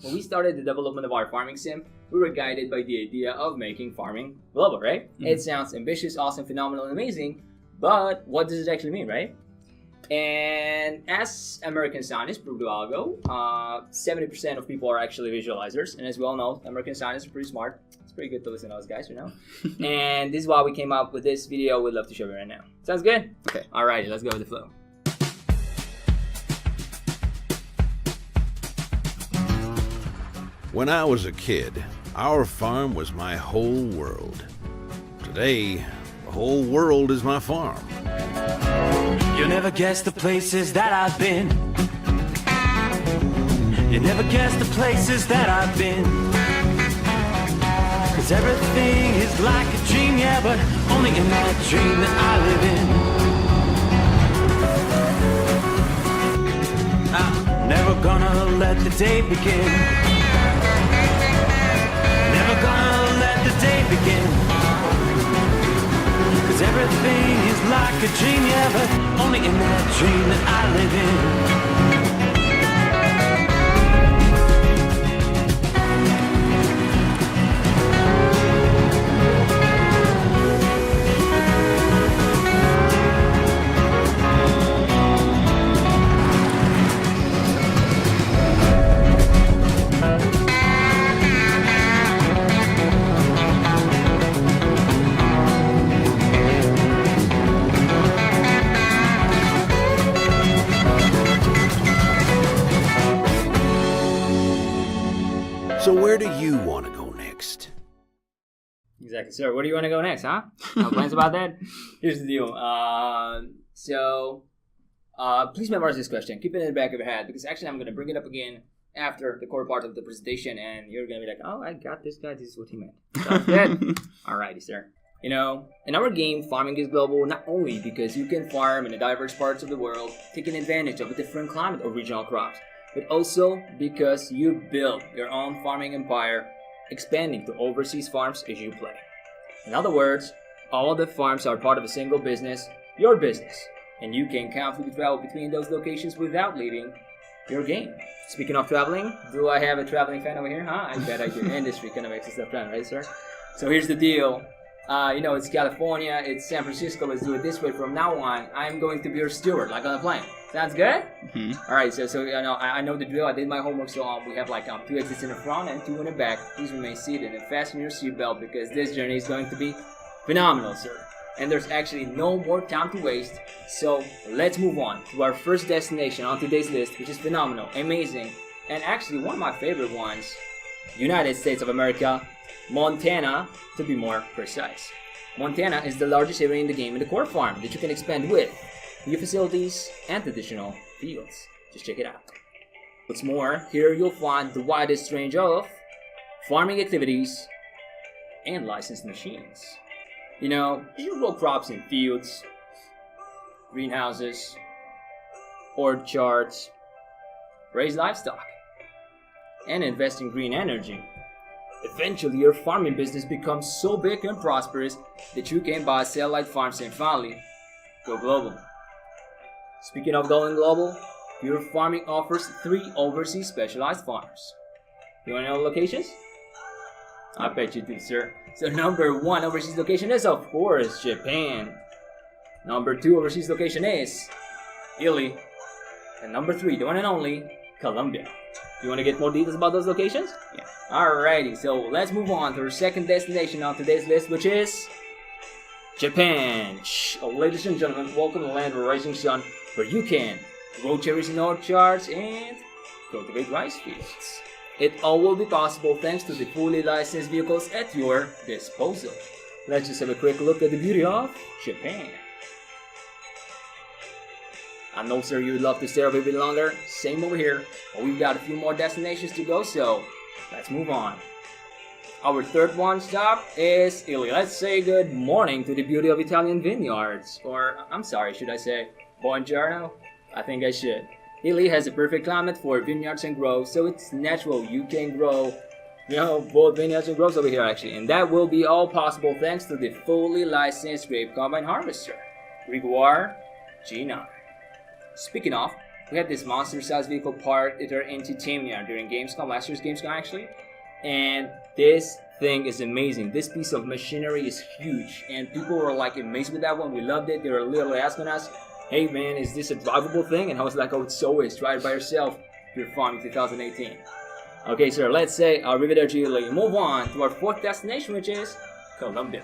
when we started the development of our farming sim, we were guided by the idea of making farming global, right? It sounds ambitious, awesome, phenomenal, and amazing, but what does it actually mean, right? And as American scientists proved a while ago, 70% of people are actually visualizers, and as we all know, American scientists are pretty smart. It's pretty good to listen to those guys, you know? And this is why we came up with this video we'd love to show you right now. Sounds good? Okay. Alright, let's go with the flow. When I was a kid, our farm was my whole world. Today, the whole world is my farm. You'll never guess the places that I've been. You never guess the places that I've been. 'Cause everything is like a dream, yeah, but only in that dream that I live in. I'm never gonna let the day begin. Never gonna let the day begin. 'Cause everything is like a dream, yeah, but only in that dream that I live in. So where do you want to go next? Exactly, sir. Where do you want to go next, huh? No plans about that? Here's the deal. Please memorize this question. Keep it in the back of your head, because actually I'm going to bring it up again after the core part of the presentation, and you're going to be like, oh, I got this guy. This is what he meant. Sounds good? Alrighty, sir. You know, in our game, farming is global not only because you can farm in the diverse parts of the world, taking advantage of a different climate or regional crops, but also because you build your own farming empire, expanding to overseas farms as you play. In other words, all the farms are part of a single business, your business, and you can comfortably travel between those locations without leaving your game. Speaking of traveling, do I have a traveling fan over here? Huh? I bet I do. Industry kind of makes stuff done, right, sir? So here's the deal. You know, it's California, it's San Francisco, let's do it this way from now on. I'm going to be your steward, like on a plane. Sounds good? Alright, so you know, I know the drill, I did my homework, so we have like 2 exits in the front and 2 in the back. Please remain seated and fasten your seatbelt because this journey is going to be phenomenal, sir. And there's actually no more time to waste, so let's move on to our first destination on today's list, which is phenomenal, amazing, and actually one of my favorite ones, United States of America, Montana, to be more precise. Montana is the largest area in the game in the core farm that you can expand with new facilities and additional fields. Just check it out. What's more, here you'll find the widest range of farming activities and licensed machines. You know, you grow crops in fields, greenhouses, orchards, raise livestock, and invest in green energy. Eventually, your farming business becomes so big and prosperous that you can buy satellite farms and finally go global. Speaking of going global, your farming offers 3 overseas specialized farms. You want to know the locations? I bet you do, sir. So number 1 overseas location is, of course, Japan. Number 2 overseas location is Italy. And number 3, the one and only, Colombia. You want to get more details about those locations? Yeah. Alrighty, so let's move on to our second destination on today's list, which is Japan. Ladies and gentlemen, welcome to the land of the rising sun, where you can grow cherries in orchards and cultivate rice fields. It all will be possible thanks to the fully licensed vehicles at your disposal. Let's just have a quick look at the beauty of Japan. I know, sir, you'd love to stay a bit longer. Same over here. But we've got a few more destinations to go, so let's move on. Our third one stop is Italy. Let's say good morning to the beauty of Italian vineyards. Or, I'm sorry, should I say buongiorno? I think I should. Italy has a perfect climate for vineyards and groves, so it's natural you can grow, both vineyards and groves over here actually. And that will be all possible thanks to the fully licensed grape combine harvester, Gregoire G9. Speaking of, we had this monster-sized vehicle parked at our Titania during Gamescom, last year's Gamescom actually, and this thing is amazing. This piece of machinery is huge, and people were like amazed with that one. We loved it. They were literally asking us, "Hey man, is this a drivable thing?" And I was like, "Oh, it's always. Try it by yourself. You're farming 2018." Okay, sir. Let's say arrivederci. Move on to our fourth destination, which is Colombia.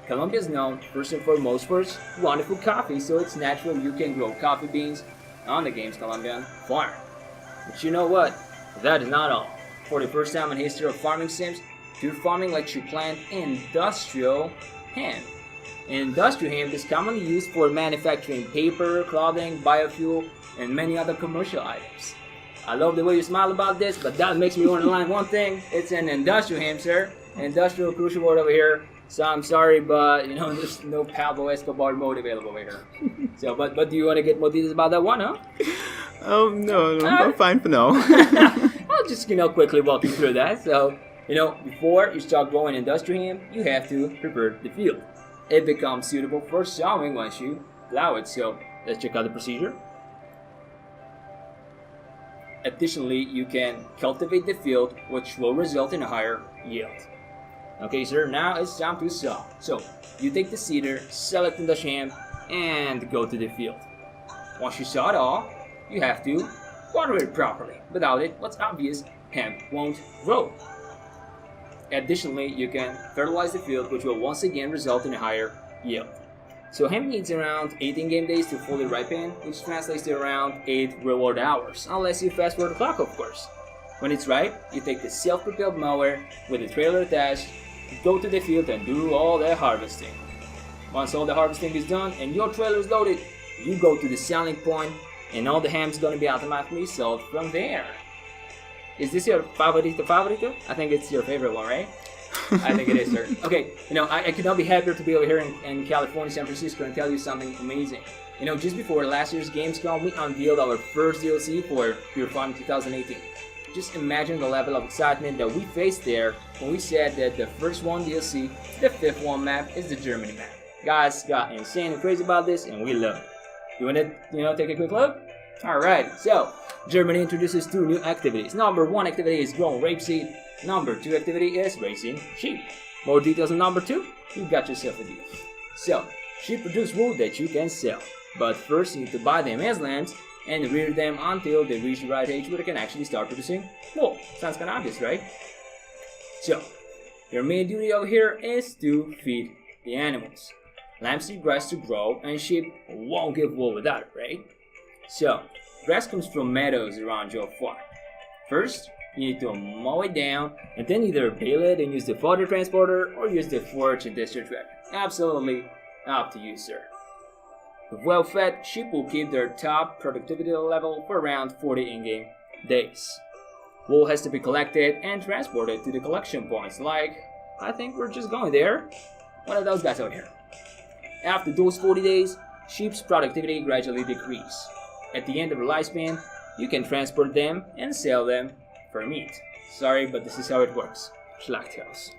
Colombia is known first and foremost for its wonderful coffee, so it's natural you can grow coffee beans on the game's Colombian farm. But you know what? That is not all. For the first time in history of farming sims, you're farming like you plant industrial hemp. Industrial hemp is commonly used for manufacturing paper, clothing, biofuel, and many other commercial items. I love the way you smile about this, but that makes me want to line one thing. It's an industrial hemp, sir. Industrial crucial word over here. So I'm sorry, but there's no Pablo Escobar mode available over here. So, but do you want to get more details about that one, huh? No, I'm fine for now. I'll just quickly walk you through that. So, before you start growing industrial hemp, you have to prepare the field. It becomes suitable for sowing once you plow it. So let's check out the procedure. Additionally, you can cultivate the field, which will result in a higher yield. Okay, sir, now it's time to sow. So, you take the seeder, select the hemp, and go to the field. Once you sow it all, you have to water it properly. Without it, what's obvious, hemp won't grow. Additionally, you can fertilize the field, which will once again result in a higher yield. So hemp needs around 18 game days to fully ripen, which translates to around 8 reward hours, unless you fast forward the clock, of course. When it's ripe, you take the self-propelled mower with the trailer attached, go to the field and do all the harvesting. Once all the harvesting is done and your trailer is loaded, you go to the selling point and all the hemp's gonna be automatically sold from there. Is this your favorito? I think it's your favorite one, right? I think it is, sir. Okay, I could not be happier to be over here in California, San Francisco, and tell you something amazing. Just before last year's Gamescom, we unveiled our first DLC for Pure Farm 2018. Just imagine the level of excitement that we faced there when we said that the first one DLC, the fifth one map, is the Germany map. Guys got insane and crazy about this, and we love it. You wanna, take a quick look? Alright, so Germany introduces 2 new activities. Number 1 activity is growing rapeseed. Number 2 activity is raising sheep. More details on number 2? You got yourself a deal. So, sheep produce wool that you can sell. But first you need to buy them as lambs and rear them until they reach the right age where they can actually start producing wool. Sounds kinda obvious, right? So, your main duty over here is to feed the animals. Lambs need grass to grow, and sheep won't give wool without it, right? So, grass comes from meadows around your farm. First, you need to mow it down, and then either bale it and use the fodder transporter, or use the forage and district tractor. Absolutely up to you, sir. With well-fed, sheep will keep their top productivity level for around 40 in-game days. Wool has to be collected and transported to the collection points, like, I think we're just going there. One of those guys out here. After those 40 days, sheep's productivity gradually decreases. At the end of their lifespan, you can transport them and sell them for meat. Sorry, but this is how it works. Schlachthaus.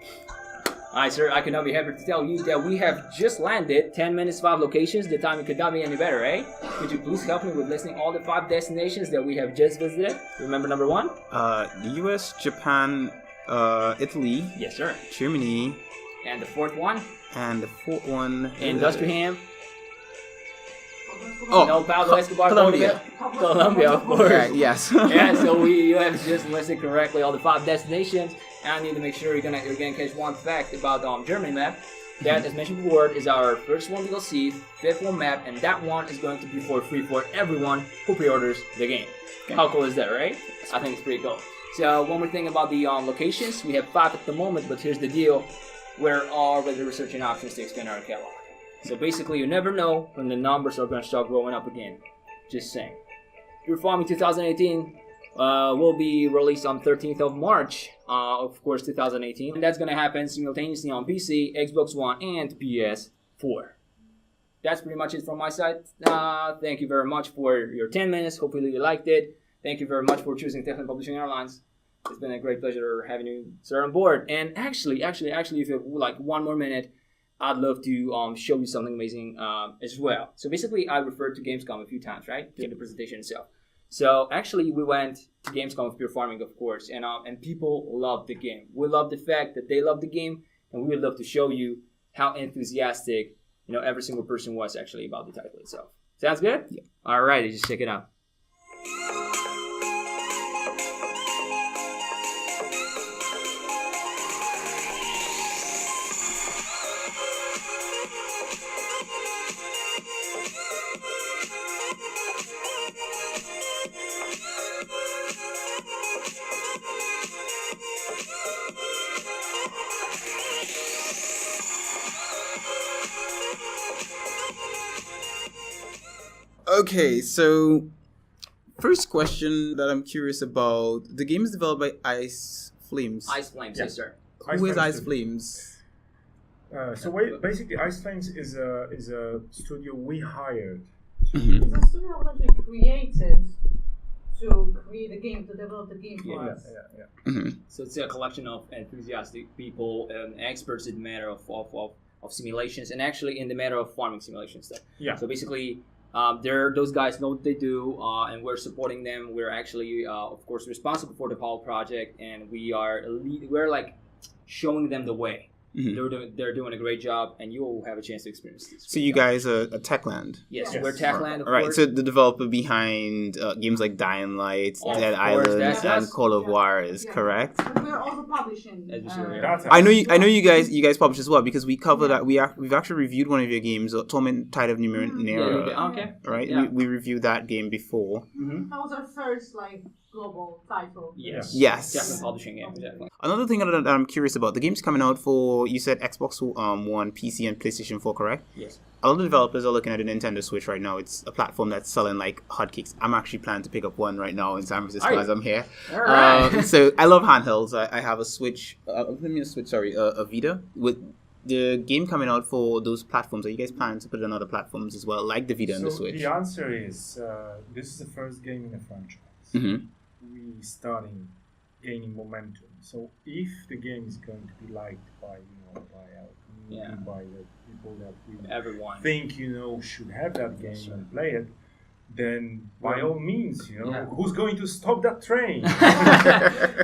Alright, sir, I cannot be happy to tell you that we have just landed 10 minutes, 5 locations. The timing could not be any better, eh? Could you please help me with listing all the 5 destinations that we have just visited? Remember number 1? The US, Japan, Italy. Yes, sir. Germany. And the 4th one? And the 4th one... Industrial Ham. Oh, No Pablo Escobar. Colombia. Colombia, of course. Right, yes. Yeah, so you have just listed correctly all the 5 destinations. And I need to make sure you're gonna catch one fact about the Germany map. That, as mentioned before, is our first one DLC, 5th one map, and that one is going to be for free for everyone who pre-orders the game. Okay. How cool is that, right? I think it's pretty cool. So one more thing about the locations, we have 5 at the moment, but here's the deal: we're already researching options to expand our catalog. So basically, you never know when the numbers are going to start growing up again. Just saying. Pure Farming 2018 will be released on 13th of March, of course, 2018. And that's going to happen simultaneously on PC, Xbox One, and PS4. That's pretty much it from my side. Thank you very much for your 10 minutes. Hopefully you liked it. Thank you very much for choosing Techland Publishing Airlines. It's been a great pleasure having you, sir, on board. And actually, if you have like 1 more minute, I'd love to show you something amazing as well. So basically, I referred to Gamescom a few times, right? In the presentation itself. So actually, we went to Gamescom with Pure Farming, of course, and people loved the game. We love the fact that they love the game, and we would love to show you how enthusiastic every single person was actually about the title itself. Sounds good? Yeah. All right, just check it out. Okay, so first question that I'm curious about: the game is developed by Ice Flames. Ice Flames, yes, sir. Who is Ice Flames? Basically, Ice Flames is a studio we hired. Mm-hmm. It's a studio that was actually created to create a game, to develop the game for us. Mm-hmm. So it's a collection of enthusiastic people and experts in the matter of simulations, and actually in the matter of farming simulation stuff. Yeah. So basically, those guys know what they do, and we're supporting them. We're actually, of course, responsible for the whole project, and we're like showing them the way. Mm-hmm. They're doing a great job, and you will have a chance to experience this. So you guys are Techland. Yes, Yes. we're Techland, of All right, course. so the developer behind games like Dying Light, Of Dead course, Island, that's and us. Call of Yeah. War is Yeah. correct. But we're also publishing. As you see, yeah. That's I know you guys publish as well, because we cover that. We've actually reviewed one of your games, Torment Tide of Numenera. Yeah, okay. Right, Yeah. we reviewed that game before. Mm-hmm. That was our first global title. Yes. Yes. Techland publishing game, exactly. Another thing that I'm curious about: the game's coming out for, you said, Xbox One, PC, and PlayStation 4, correct? Yes. A lot of developers are looking at the Nintendo Switch right now. It's a platform that's selling like hotcakes. I'm actually planning to pick up one right now in San Francisco as I'm here. All right. So I love handhelds. I have a Switch. A Vita. With the game coming out for those platforms, are you guys planning to put it on other platforms as well, like the Vita and the Switch? The answer is this is the first game in a franchise. Mm-hmm. We starting gaining momentum. So if the game is going to be liked by our community, Yeah. by the people that we Everyone. think should have that game and play it, then by all means, Yeah. who's going to stop that train?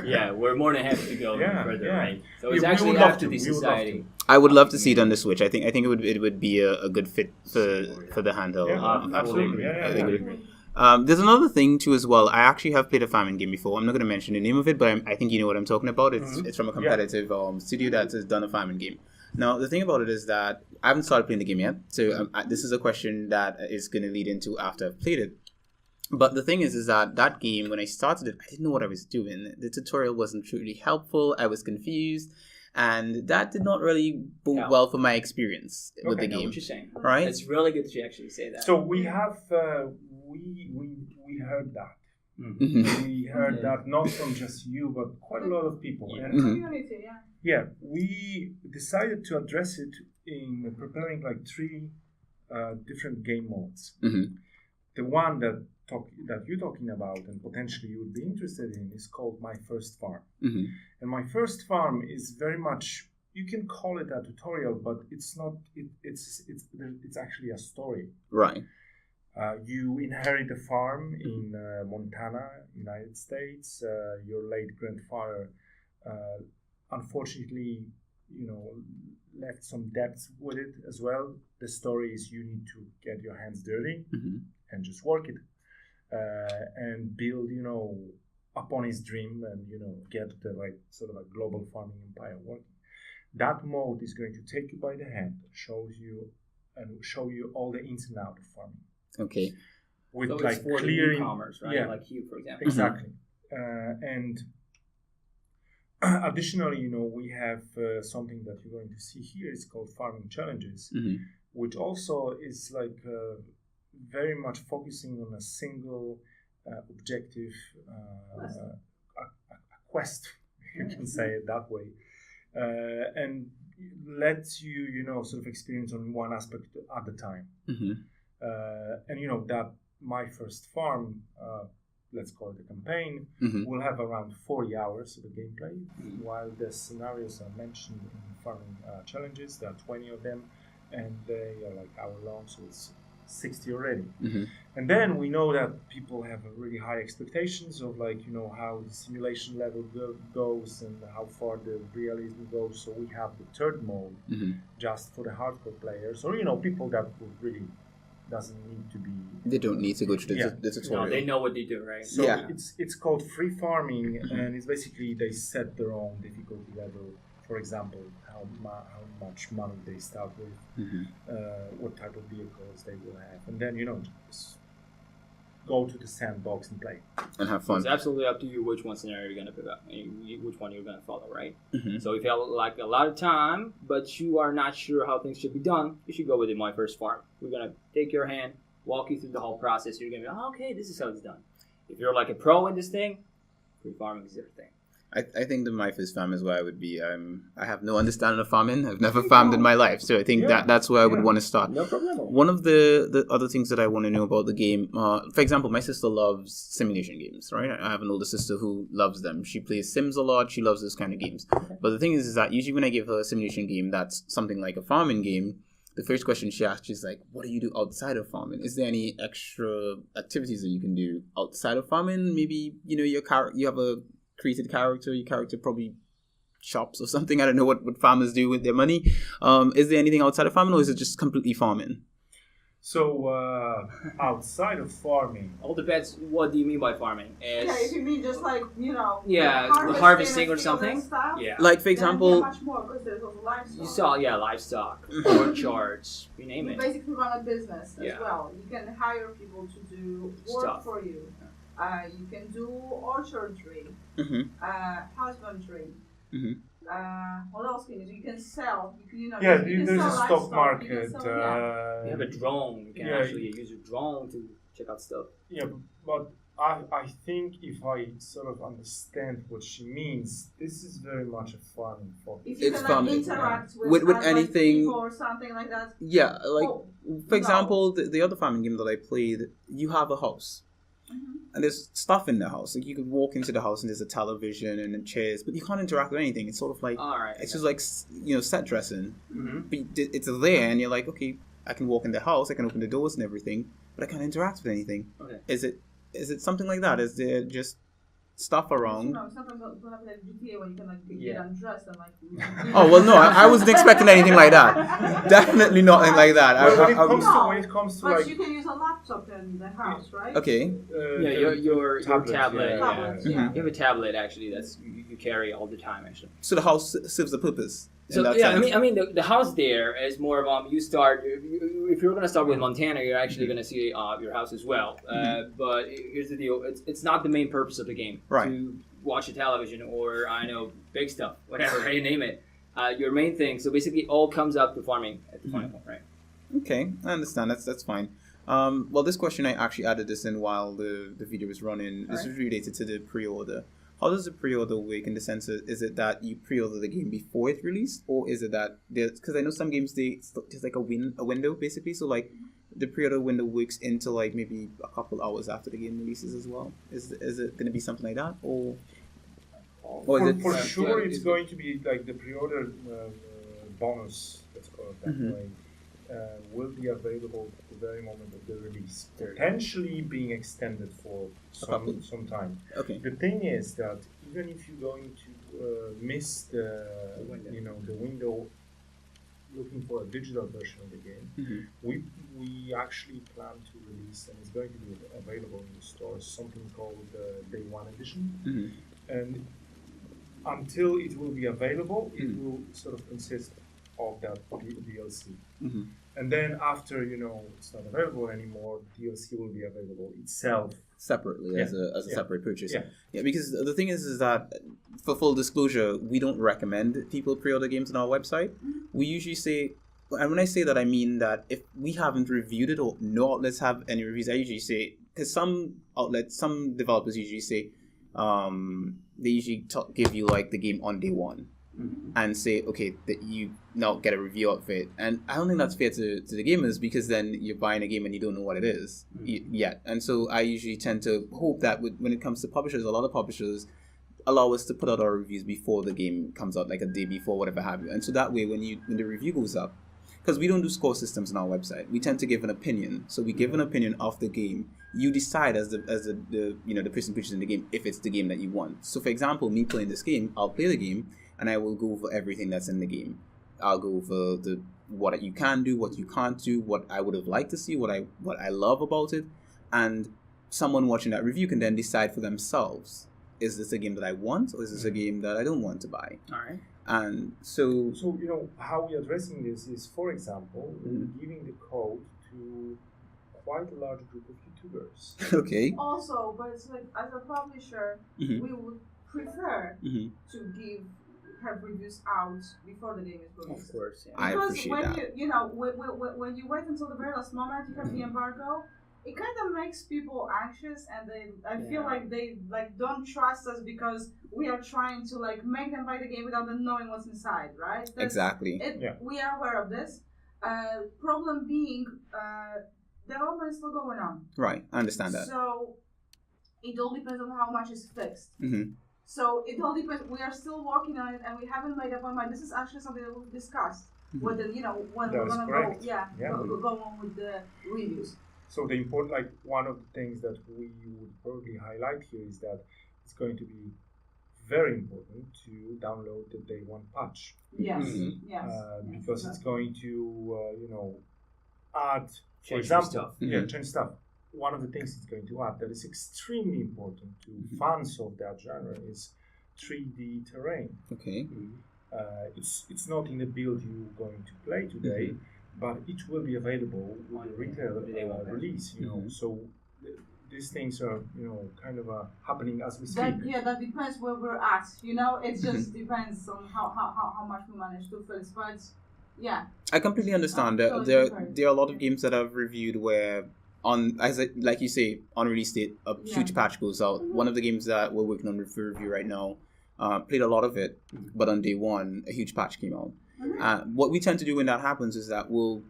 Yeah, we're more than happy to go Yeah, further, yeah. right? So We it's would actually love up to to. the We would love society. I would love to see it on the Switch. I think it would be a good fit for the handheld. Yeah, absolutely. I Yeah. think it would. There's another thing too as well. I actually have played a farming game before. I'm not going to mention the name of it, but I think you know what I'm talking about. It's from a competitive studio that has done a farming game. Now, the thing about it is that I haven't started playing the game yet, so this is a question that is going to lead into after I've played it. But the thing is that game, when I started it, I didn't know what I was doing. The tutorial wasn't truly helpful. I was confused, and that did not really bode well for my experience with the I know game. what you're saying. Right? It's really good that you actually say that. So we have we heard that. Mhm. We heard that not from just you, but quite a lot of people. Yeah. And Community, yeah. yeah, we decided to address it in preparing like 3 different game modes. Mhm. The one that you're talking about and potentially you would be interested in is called My First Farm. Mhm. And My First Farm is very much, you can call it a tutorial, but it's not. It's actually a story. Right. You inherit a farm in Montana, United States. Your late grandfather, unfortunately, left some debts with it as well. The story is you need to get your hands dirty Mhm. and just work it and build, upon his dream and, get the sort of a global farming empire working. That mode is going to take you by the hand, show you all the ins and outs of farming. Okay. With so it's for clear the newcomers, right? Yeah, Like you, for example. exactly. And additionally, we have something that you're going to see here. It's called Farming Challenges, Mhm. which also is very much focusing on a single objective, a quest, you can say it that way, and lets you, sort of experience on one aspect at a time. Mhm. And that My First Farm, let's call it a campaign, Mhm. will have around 40 hours of the gameplay, while the scenarios are mentioned in Farming Challenges. There are 20 of them, and they are hour long, so it's 60 already. Mm-hmm. And then we know that people have really high expectations of how the simulation level goes and how far the realism goes. So we have the third mode just for the hardcore players, or people that would really doesn't need to be. They don't need to go through the tutorial. No, they know what they do, right? So it's called free farming, and it's basically they set their own difficulty level. For example, how much money they start with, what type of vehicles they will have, and then just go to the sandbox and play and have fun. It's absolutely up to you which one scenario you're going to pick up, which one you're going to follow, right? Mm-hmm. So if you have like a lot of time, but you are not sure how things should be done, you should go with My First Farm. We're going to take your hand, walk you through the whole process. You're going to be, okay, this is how it's done. If you're like a pro in this thing, free farming is your thing. I think the My First Farm is where I would be. I have no understanding of farming. I've never farmed in my life, so I think that's where I would want to start. No problem. One of the other things that I want to know about the game, for example, my sister loves simulation games, right? I have an older sister who loves them. She plays Sims a lot. She loves this kind of games. Okay. But the thing is that usually when I give her a simulation game that's something like a farming game, the first question she asks is like, what do you do outside of farming? Is there any extra activities that you can do outside of farming? Maybe, you have a created character, your character probably shops or something. I don't know what farmers do with their money. Is there anything outside of farming, or is it just completely farming? So outside of farming, all depends. What do you mean by farming? If you mean just harvesting or something. Yeah, like for example, much more because there's also livestock. You saw livestock, orchards, you name it. Basically, run a business as well. You can hire people to do work for you. You can do orchardry, husbandry. What else can you do? You can sell. There's a stock market. You have a drone. You can actually use your drone to check out stuff. Yeah, but I think if I sort of understand what she means, this is very much a farming for. If you can interact with anything people or something like that. Yeah, for example, the other farming game that I played, you have a house. And there's stuff in the house. Like you could walk into the house and there's a television and chairs, but you can't interact with anything. It's sort of like it's just like set dressing. But it's there, and you're like, okay, I can walk in the house, I can open the doors and everything, but I can't interact with anything. Okay. Is it something like that? Is there just stuff around? No, it's not going to be like GTA when you can get undressed and Oh well, no, I wasn't expecting anything like that. Definitely nothing like that. When it comes to but you can use a laptop in the house, right? Okay. Your tablet. You have a tablet actually that's you carry all the time actually. So the house serves a purpose. So I mean the house there is more of you start if you're gonna start with Montana, you're actually gonna see your house as well. But here's the deal: it's not the main purpose of the game to watch a television or big stuff, whatever you name it. Your main thing. So basically, it all comes up to farming at the final point, right? Okay, I understand. That's fine. Well, this question I actually added this in while the video was running. This is related to the pre-order. How does the pre-order work in the sense of, is it that you pre-order the game before it's released, or is it that because I know some games it's like a window basically, so like the pre-order window works into like maybe a couple hours after the game releases as well. Is it going to be something like that, or for sure it's going to be like the pre-order bonus, let's call it that way, will be available at the very moment of the release, potentially being extended for some time. Okay. The thing is that even if you're going to miss the window looking for a digital version of the game, we actually plan to release, and it's going to be available in the stores, something called Day One Edition, and until it will be available, it will sort of consist of that DLC. And then after it's not available anymore, DLC will be available itself separately as a separate purchase. Yeah, because the thing is that for full disclosure, we don't recommend people pre-order games on our website. We usually say, and when I say that, I mean that if we haven't reviewed it or no outlets have any reviews, I usually say, because some developers usually say, they usually give you like the game on day one. And say, okay, that you now get a review of it. And I don't think that's fair to the gamers, because then you're buying a game and you don't know what it is yet. And so I usually tend to hope that when it comes to publishers, a lot of publishers allow us to put out our reviews before the game comes out, like a day before, whatever have you. And so that way, when the review goes up, because we don't do score systems on our website. We tend to give an opinion. So we give an opinion of the game. You decide as the the person pitches in the game if it's the game that you want. So for example, me playing this game, I'll play the game and I will go over everything that's in the game. I'll go over what you can do, what you can't do, what I would have liked to see, what I love about it, and someone watching that review can then decide for themselves: is this a game that I want, or is this a game that I don't want to buy? All right. And so how we're addressing this is, for example, giving the code to quite a large group of YouTubers. Okay. Also, but it's like, as a publisher, we would prefer to have reviews out before the game is released. Of course, yeah. I appreciate that. Because when you wait until the very last moment, you have the embargo. It kind of makes people anxious, and I feel like they don't trust us because we are trying to make them buy the game without them knowing what's inside, right? Exactly. We are aware of this. Problem being, development is still going on. Right, I understand that. So it all depends on how much is fixed. So it all depends. We are still working on it, and we haven't made up our mind. This is actually something that we've discussed. Whether when we're gonna go on with the reviews. So the important, one of the things that we would probably highlight here is that it's going to be very important to download the day one patch. Yes, because it's going to, add, for Change example, stuff. Change stuff. One of the things it's going to add that is extremely important to fans of that genre is 3D terrain. Okay. It's not in the build you're going to play today. But it will be available on retail release, So these things are, kind of happening as we speak. That depends where we're at. It just depends on how much we manage to fix. But I completely understand. There are a lot of games that I've reviewed where like you say, on release date, a huge patch goes out. One of the games that we're working on for review right now, played a lot of it, but on day one, a huge patch came out. What we tend to do when that happens is that we'll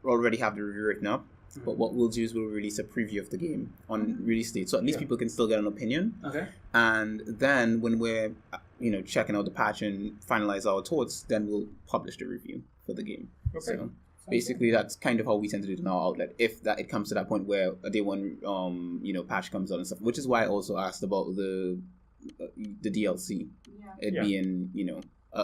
already have the review written up, but what we'll do is we'll release a preview of the game on release date, so at least people can still get an opinion. Okay. And then when we're checking out the patch and finalize our thoughts, then we'll publish the review for the game. Okay. So basically, that's kind of how we tend to do it in our outlet. If that it comes to that point where a day one patch comes out and stuff, which is why I also asked about the DLC. It being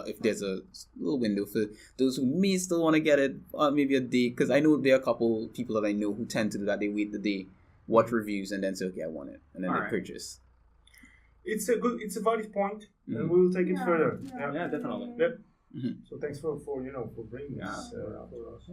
if there's a little window for those who may still want to get it, maybe a day, because I know there are a couple people that I know who tend to do that. They wait the day, watch reviews, and then say, okay, I want it, and then they purchase. It's a valid point, and we will take it further. Yeah, definitely. Yep. So thanks for bringing this for us.